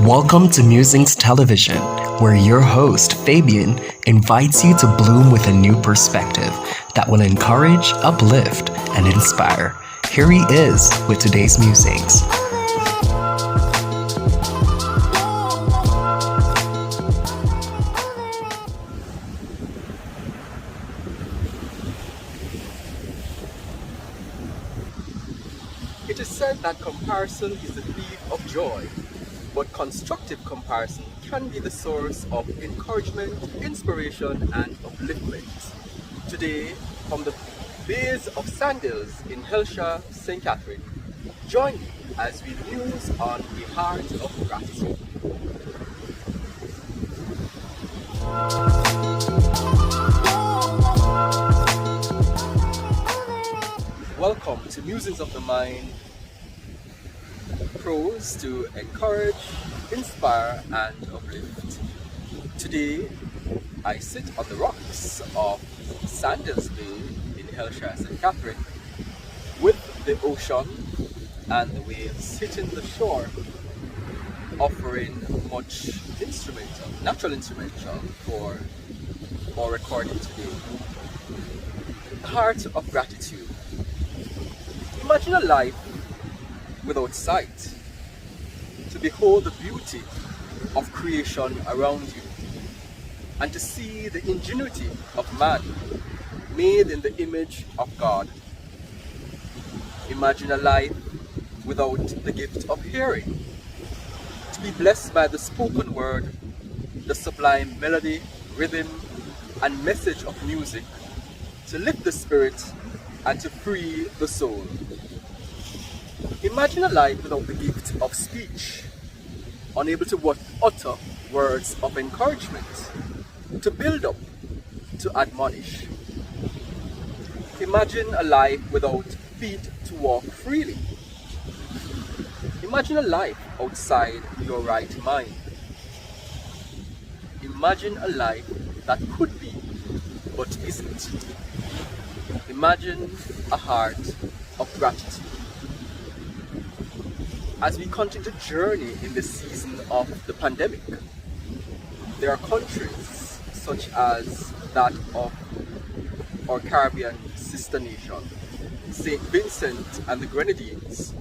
Welcome to Musings Television, where your host, Fabian, invites you to bloom with a new perspective that will encourage, uplift, and inspire. Here he is with today's musings. It is said that comparison is the thief of joy, but constructive comparison can be the source of encouragement, inspiration, and upliftment. Today, from the base of Sandals in Hellshire, St. Catherine, join me as we muse on the heart of gratitude. Welcome to Musings of the Mind, prose to encourage, inspire, and uplift. Today, I sit on the rocks of Sandals Bay in Hellshire, St. Catherine, with the ocean and the waves hitting the shore, offering much natural instrumental for our recording today. Heart of gratitude. Imagine a life without sight, to behold the beauty of creation around you, and to see the ingenuity of man made in the image of God. Imagine a life without the gift of hearing, to be blessed by the spoken word, the sublime melody, rhythm, and message of music, to lift the spirit and to free the soul. Imagine a life without the gift of speech, unable to utter words of encouragement, to build up, to admonish. Imagine a life without feet to walk freely. Imagine a life outside your right mind. Imagine a life that could be, but isn't. Imagine a heart of gratitude. As we continue to journey in the season of the pandemic, there are countries such as that of our Caribbean sister nation, St. Vincent and the Grenadines,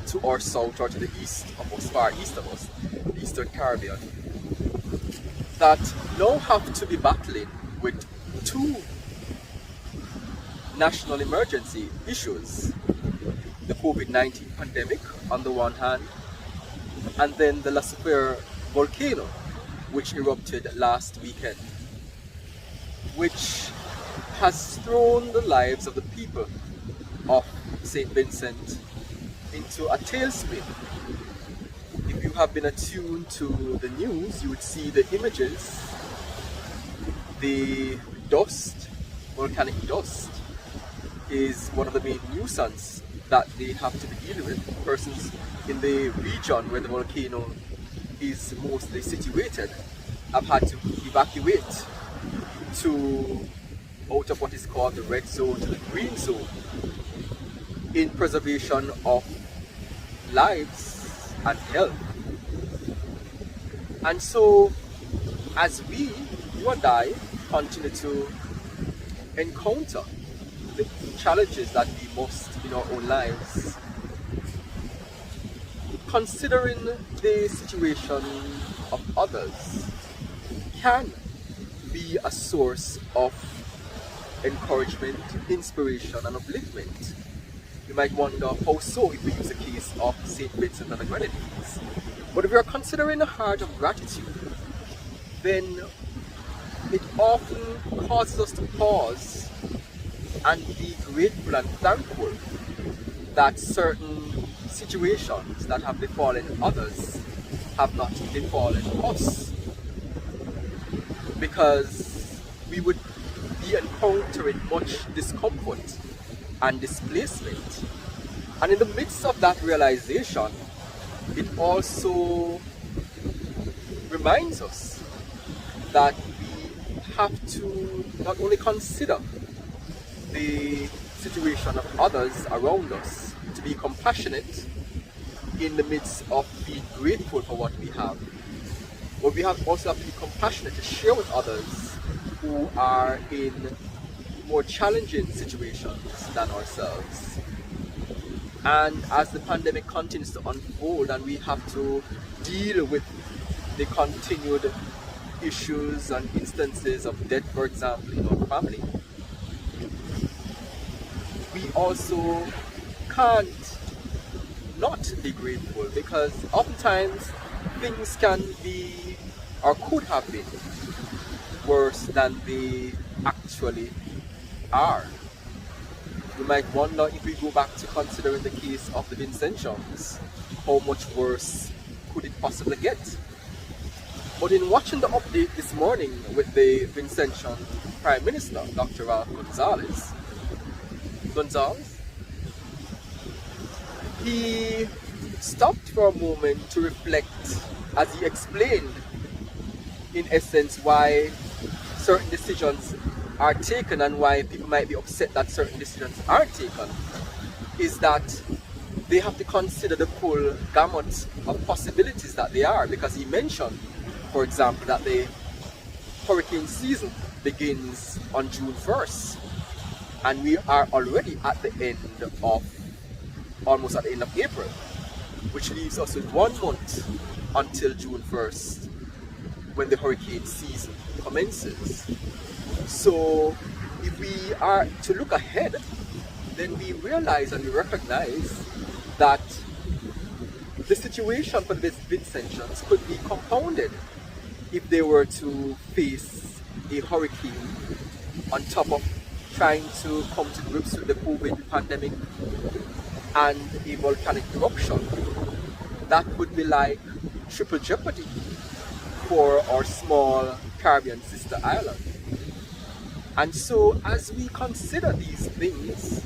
to our south or to the east of us, far east of us, the Eastern Caribbean, that now have to be battling with two national emergency issues: the COVID-19 pandemic on the one hand, and then the La Super volcano, which erupted last weekend, which has thrown the lives of the people of St. Vincent into a tailspin. If you have been attuned to the news, you would see the images, the dust, volcanic dust, is one of the main nuisance that they have to be dealing with. Persons in the region where the volcano is mostly situated have had to evacuate to out of what is called the red zone to the green zone in preservation of lives and health. And so, as you and I, continue to encounter the challenges that we must in our own lives, considering the situation of others can be a source of encouragement, inspiration, and upliftment. You might wonder how so if we use the case of St. Vincent and the Grenadines. But if we are considering a heart of gratitude, then it often causes us to pause and be grateful and thankful that certain situations that have befallen others have not befallen us, because we would be encountering much discomfort and displacement. And in the midst of that realization, it also reminds us that we have to not only consider the situation of others around us, to be compassionate, in the midst of being grateful for what we have, but we also have to be compassionate to share with others who are in more challenging situations than ourselves. And as the pandemic continues to unfold and we have to deal with the continued issues and instances of death, for example, in our family, we also can't not be grateful, because oftentimes things can be or could have been worse than they actually are. You might wonder, if we go back to considering the case of the Vincentians, how much worse could it possibly get? But in watching the update this morning with the Vincentian Prime Minister, Dr. Ralph Gonzalez, he stopped for a moment to reflect as he explained, in essence, why certain decisions are taken and why people might be upset that certain decisions aren't taken, is that they have to consider the full gamut of possibilities that they are. Because he mentioned, for example, that the hurricane season begins on June 1st, and we are already at the end of, almost at the end of April, which leaves us with 1 month until June 1st, when the hurricane season commences. So if we are to look ahead, then we realize and we recognize that the situation for the Vincentians could be compounded if they were to face a hurricane on top of trying to come to grips with the COVID pandemic and a volcanic eruption. That would be like triple jeopardy for our small Caribbean sister island. And so as we consider these things,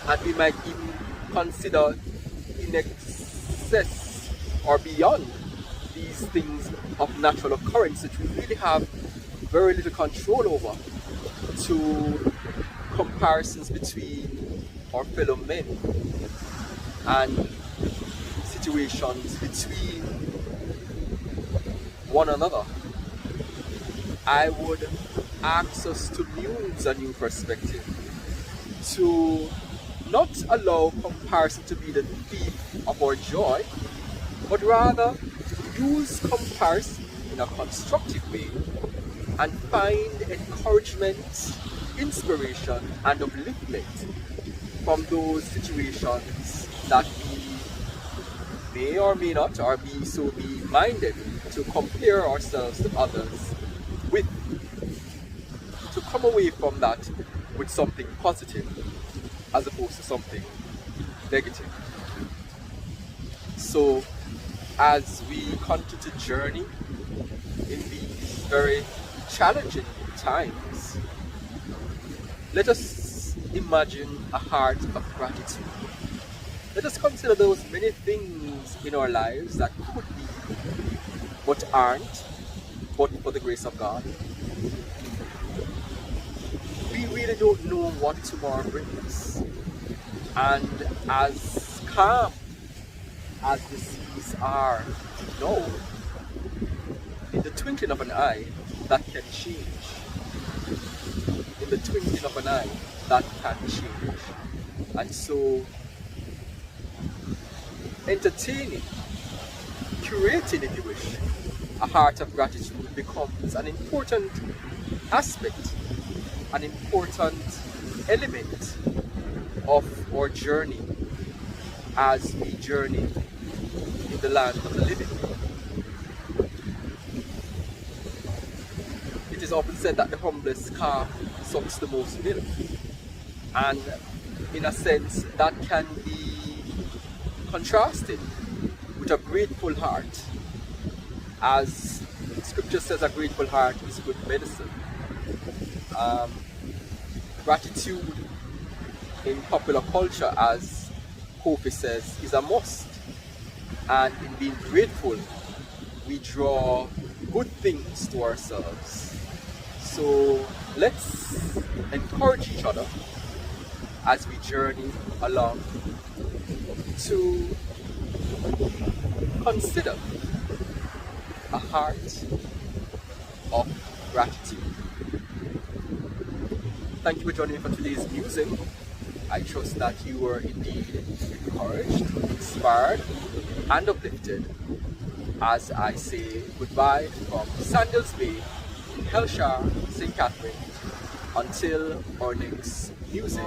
and we might even consider in excess or beyond these things of natural occurrence, which we really have very little control over, to comparisons between our fellow men and situations between one another, I would ask us to use a new perspective, to not allow comparison to be the thief of our joy, but rather use comparison in a constructive way and find encouragement, inspiration, and upliftment from those situations that we may or may not, or be so be minded to compare ourselves to others with, to come away from that with something positive as opposed to something negative. So as we continue to journey in these very challenging times, let us imagine a heart of gratitude. Let us consider those many things in our lives that could be, but aren't, but for the grace of God. We really don't know what tomorrow brings. And as calm as the seas are now, in the twinkling of an eye, that can change. In the twinkling of an eye, that can change. And so, entertaining, curating, if you wish, a heart of gratitude becomes an important aspect, an important element of our journey as we journey in the land of the living. It is often said that the humblest calf sucks the most milk, and in a sense that can be contrasted with a grateful heart, as scripture says a grateful heart is good medicine. Gratitude in popular culture, as Kofi says, is a must, and in being grateful we draw good things to ourselves. So let's encourage each other as we journey along to consider a heart of gratitude. Thank you for joining me for today's musing. I trust that you were indeed encouraged, inspired, and uplifted as I say goodbye from Sandals Bay, Hellshire, St. Catherine, until our next musing.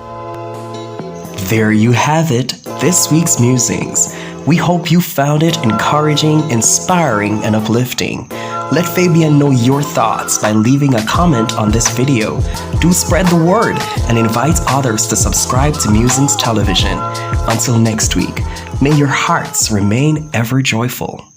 There you have it, this week's musings. We hope you found it encouraging, inspiring, and uplifting. Let Fabian know your thoughts by leaving a comment on this video. Do spread the word and invite others to subscribe to Musings Television. Until next week, may your hearts remain ever joyful.